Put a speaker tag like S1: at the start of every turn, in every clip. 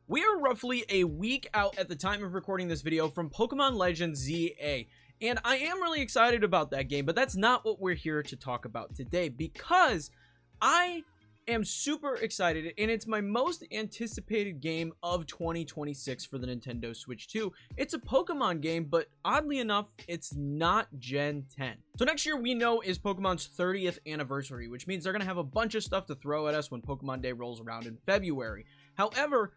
S1: We are roughly a week out at the time of recording this video from Pokemon Legends ZA, and I am really excited about that game, but that's not what we're here to talk about today, because I am super excited, and it's my most anticipated game of 2026 for the Nintendo Switch 2. It's a Pokemon game, but oddly enough, it's not Gen 10. So next year, we know, is Pokemon's 30th anniversary, which means they're going to have a bunch of stuff to throw at us when Pokemon Day rolls around in February. However,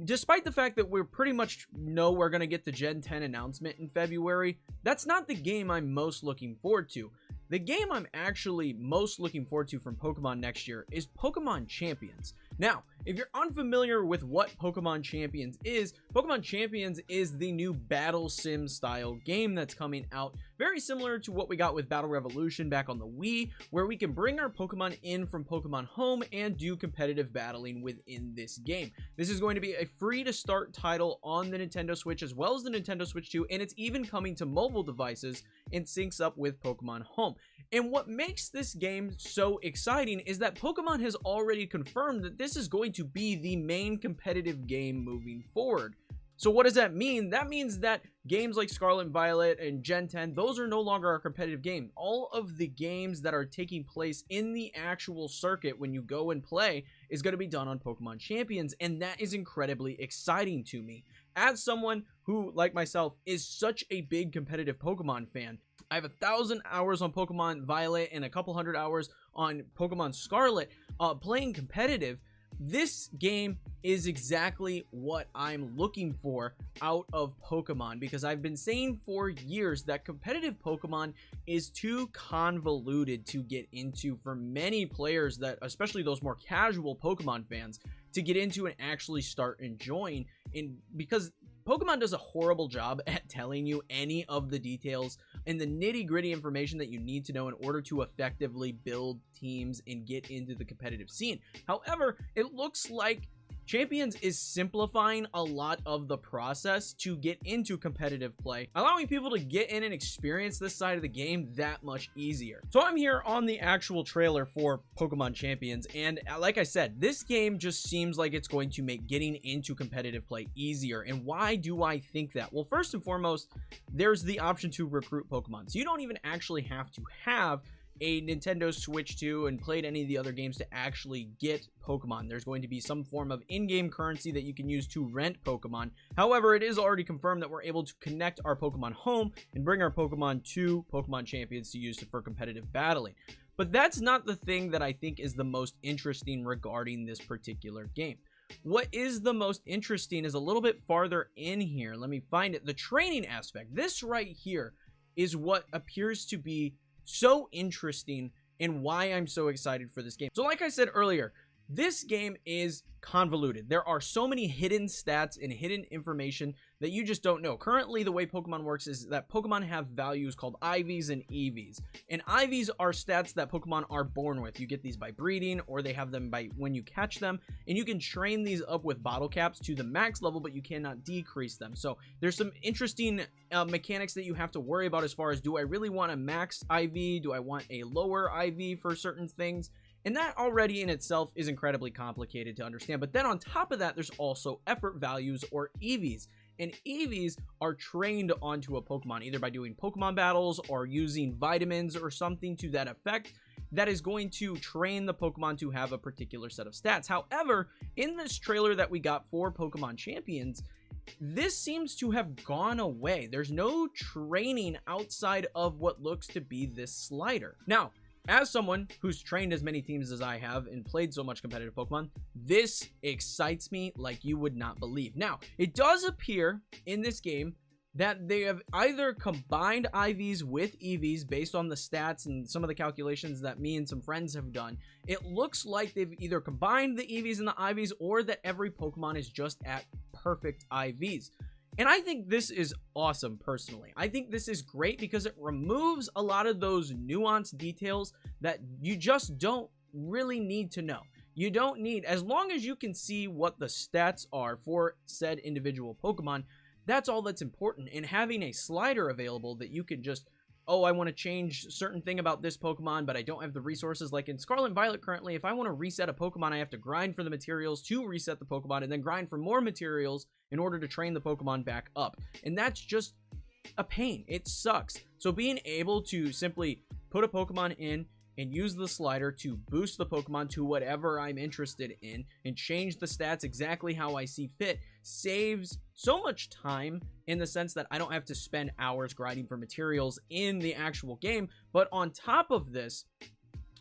S1: despite the fact that we're pretty much know we're going to get the Gen 10 announcement in February, that's not the game I'm most looking forward to. The game I'm actually most looking forward to from Pokemon next year is Pokemon Champions. Now, if you're unfamiliar with what Pokemon Champions is the new battle sim style game that's coming out, very similar to what we got with Battle Revolution back on the Wii, where we can bring our Pokemon in from Pokemon Home and do competitive battling within this game. This is going to be a free to start title on the Nintendo Switch as well as the Nintendo Switch 2, and it's even coming to mobile devices and syncs up with Pokemon Home. And what makes this game so exciting is that Pokemon has already confirmed that this is going to be the main competitive game moving forward. So what does that mean? That means that games like Scarlet and Violet and Gen 10, those are no longer a competitive game. All of the games that are taking place in the actual circuit when you go and play is going to be done on Pokemon Champions, and that is incredibly exciting to me. As someone who, like myself, is such a big competitive Pokemon fan, I have 1,000 hours on Pokemon Violet and a couple hundred hours on Pokemon Scarlet playing competitive. This game is exactly what I'm looking for out of Pokemon, because I've been saying for years that competitive Pokemon is too convoluted to get into for many players, that especially those more casual Pokemon fans, to get into and actually start enjoying, because Pokemon does a horrible job at telling you any of the details and the nitty-gritty information that you need to know in order to effectively build teams and get into the competitive scene. However, it looks like Champions is simplifying a lot of the process to get into competitive play, allowing people to get in and experience this side of the game that much easier. So I'm here on the actual trailer for Pokemon Champions, and like I said, this game just seems like it's going to make getting into competitive play easier. And why do I think that? Well, first and foremost, there's the option to recruit Pokemon. So you don't even actually have to have a Nintendo Switch 2 and played any of the other games to actually get Pokemon. There's going to be some form of in-game currency that you can use to rent Pokemon. However, it is already confirmed that we're able to connect our Pokemon Home and bring our Pokemon to Pokemon Champions to use for competitive battling. But that's not the thing that I think is the most interesting regarding this particular game. What is the most interesting is a little bit farther in here. Let me find it. The training aspect. This right here is what appears to be so interesting and why I'm so excited for this game. So like I said earlier, this game is convoluted. There are so many hidden stats and hidden information that you just don't know. Currently, the way Pokemon works is that Pokemon have values called IVs and EVs. And IVs are stats that Pokemon are born with. You get these by breeding, or they have them by when you catch them. And you can train these up with bottle caps to the max level, but you cannot decrease them. So there's some interesting mechanics that you have to worry about as far as, do I really want a max IV? Do I want a lower IV for certain things? And that already in itself is incredibly complicated to understand. But then on top of that, there's also effort values, or EVs. And EVs are trained onto a Pokemon, either by doing Pokemon battles or using vitamins or something to that effect, that is going to train the Pokemon to have a particular set of stats. However, in this trailer that we got for Pokemon Champions, this seems to have gone away. There's no training outside of what looks to be this slider. Now, as someone who's trained as many teams as I have and played so much competitive Pokemon, this excites me like you would not believe. Now, it does appear in this game that they have either combined IVs with EVs based on the stats and some of the calculations that me and some friends have done. It looks like they've either combined the EVs and the IVs, or that every Pokemon is just at perfect IVs. And I think this is awesome, personally. I think this is great because it removes a lot of those nuanced details that you just don't really need to know. You don't need, as long as you can see what the stats are for said individual Pokemon, that's all that's important. And having a slider available that you can just oh, I want to change certain thing about this Pokemon, but I don't have the resources. Like in Scarlet and Violet currently, if I want to reset a Pokemon, I have to grind for the materials to reset the Pokemon and then grind for more materials in order to train the Pokemon back up. And that's just a pain. It sucks. So being able to simply put a Pokemon in and use the slider to boost the Pokemon to whatever I'm interested in and change the stats exactly how I see fit saves so much time, in the sense that I don't have to spend hours grinding for materials in the actual game. But on top of this,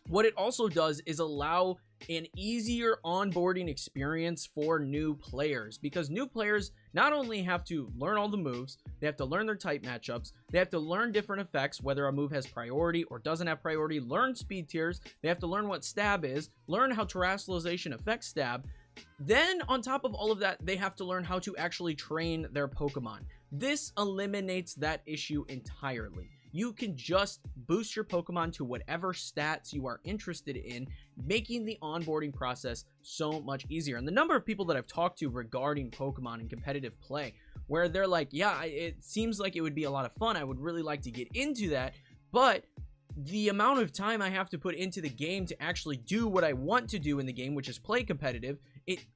S1: what it also does is allow an easier onboarding experience for new players, because new players not only have to learn all the moves, they have to learn their type matchups, they have to learn different effects, whether a move has priority or doesn't have priority, learn speed tiers, they have to learn what stab is, learn how terrestrialization affects stab. Then on top of all of that, they have to learn how to actually train their Pokemon. This eliminates that issue entirely. You can just boost your Pokemon to whatever stats you are interested in, making the onboarding process so much easier. And the number of people that I've talked to regarding Pokemon and competitive play, where they're like, yeah, it seems like it would be a lot of fun, I would really like to get into that, but the amount of time I have to put into the game to actually do what I want to do in the game, which is play competitive,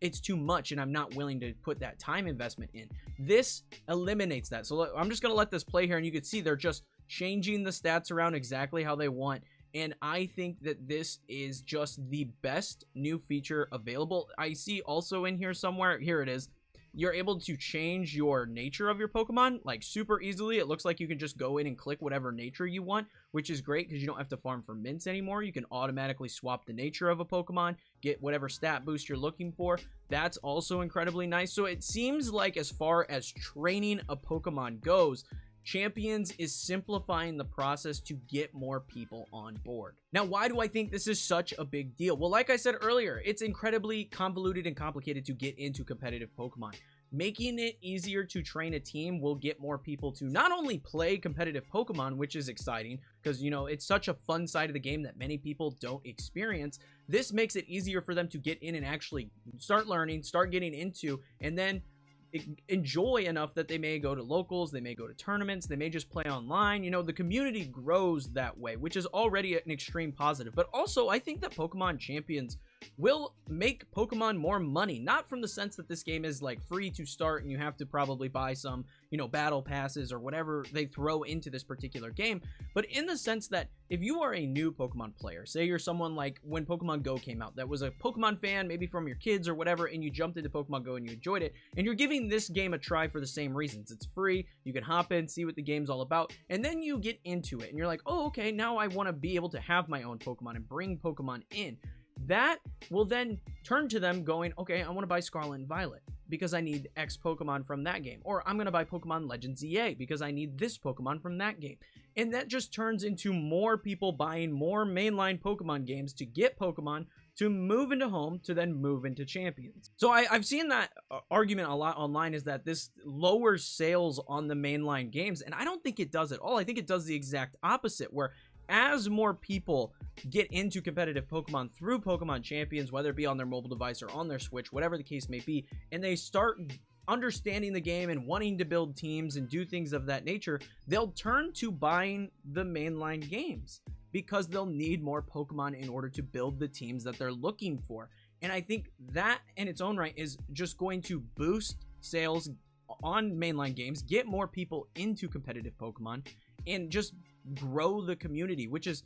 S1: it's too much, and I'm not willing to put that time investment in. This eliminates that. So I'm just going to let this play here, and you can see they're just changing the stats around exactly how they want. And I think that this is just the best new feature available. I see also in here somewhere, here it is, you're able to change your nature of your Pokemon like super easily. It looks like you can just go in and click whatever nature you want, which is great because you don't have to farm for mints anymore. You can automatically swap the nature of a Pokemon, get whatever stat boost you're looking for. That's also incredibly nice. So it seems like, as far as training a Pokemon goes, Champions is simplifying the process to get more people on board. Now, why do I think this is such a big deal? Well, like I said earlier, it's incredibly convoluted and complicated to get into competitive Pokemon. Making it easier to train a team will get more people to not only play competitive Pokemon, which is exciting because, you know, it's such a fun side of the game that many people don't experience. This makes it easier for them to get in and actually start learning, start getting into, and then enjoy enough that they may go to locals, they may go to tournaments, they may just play online. You know, the community grows that way, which is already an extreme positive. But also, I think that Pokemon Champions will make Pokemon more money, not from the sense that this game is like free to start and you have to probably buy some, you know, battle passes or whatever they throw into this particular game, but in the sense that if you are a new Pokemon player, say you're someone like when Pokemon Go came out, that was a Pokemon fan, maybe from your kids or whatever, and you jumped into Pokemon Go and you enjoyed it, and you're giving this game a try for the same reasons. It's free, you can hop in, see what the game's all about, and then you get into it and you're like, oh, okay, now I want to be able to have my own Pokemon and bring Pokemon in. That will then turn to them going, okay, I want to buy Scarlet and Violet because I need X Pokemon from that game. Or I'm going to buy Pokemon Legends EA because I need this Pokemon from that game. And that just turns into more people buying more mainline Pokemon games to get Pokemon, to move into home, to then move into Champions. So I've seen that argument a lot online, is that this lowers sales on the mainline games. And I don't think it does at all. I think it does the exact opposite, where as more people get into competitive Pokemon through Pokemon Champions, whether it be on their mobile device or on their Switch, whatever the case may be, and they start understanding the game and wanting to build teams and do things of that nature, they'll turn to buying the mainline games because they'll need more Pokemon in order to build the teams that they're looking for. And I think that in its own right is just going to boost sales on mainline games, get more people into competitive Pokemon, and just grow the community, which is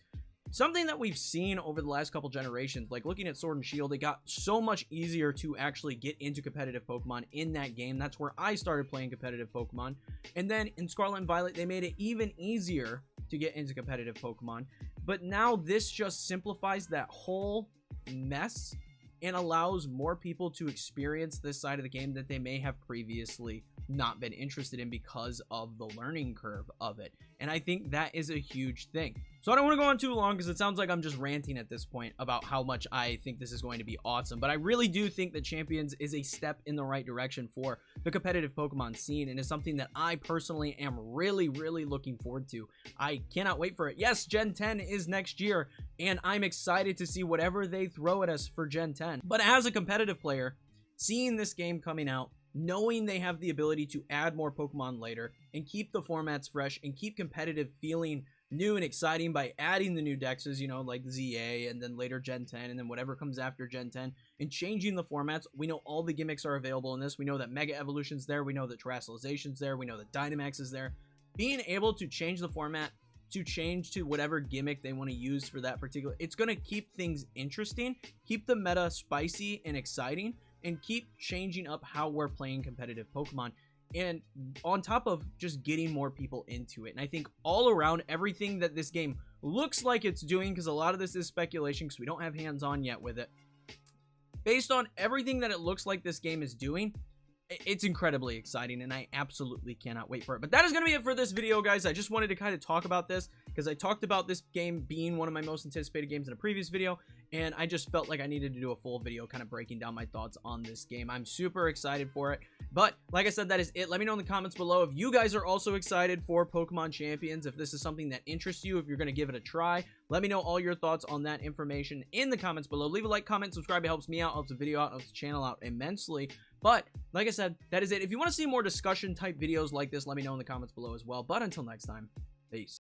S1: something that we've seen over the last couple generations. Like looking at Sword and Shield, it got so much easier to actually get into competitive Pokemon in that game. That's where I started playing competitive Pokemon. And then in Scarlet and Violet, they made it even easier to get into competitive Pokemon. But now this just simplifies that whole mess and allows more people to experience this side of the game that they may have previously not been interested in because of the learning curve of it. And I think that is a huge thing. So I don't want to go on too long because it sounds like I'm just ranting at this point about how much I think this is going to be awesome. But I really do think that Champions is a step in the right direction for the competitive Pokemon scene, and is something that I personally am really, really looking forward to. I cannot wait for it. Yes, Gen 10 is next year, and I'm excited to see whatever they throw at us for Gen 10. But as a competitive player, seeing this game coming out, knowing they have the ability to add more Pokemon later and keep the formats fresh and keep competitive feeling new and exciting by adding the new dexes, you know, like ZA and then later Gen 10 and then whatever comes after Gen 10, and changing the formats. We know all the gimmicks are available in this. We know that Mega Evolution's there. We know that Terrasilization's there. We know that Dynamax is there. Being able to change the format to change to whatever gimmick they want to use for that particular, it's going to keep things interesting, keep the meta spicy and exciting, and keep changing up how we're playing competitive Pokemon. And on top of just getting more people into it. And I think all around, everything that this game looks like it's doing, because a lot of this is speculation because we don't have hands-on yet with it, based on everything that it looks like this game is doing, it's incredibly exciting, and I absolutely cannot wait for it. But that is going to be it for this video, guys. I just wanted to kind of talk about this because I talked about this game being one of my most anticipated games in a previous video, and I just felt like I needed to do a full video kind of breaking down my thoughts on this game. I'm super excited for it. But like I said, that is it. Let me know in the comments below if you guys are also excited for Pokemon Champions, if this is something that interests you, if you're going to give it a try. Let me know all your thoughts on that information in the comments below. Leave a like, comment, subscribe. It helps me out, helps the video out, helps the channel out immensely. But like I said, that is it. If you want to see more discussion type videos like this, let me know in the comments below as well. But until next time, peace.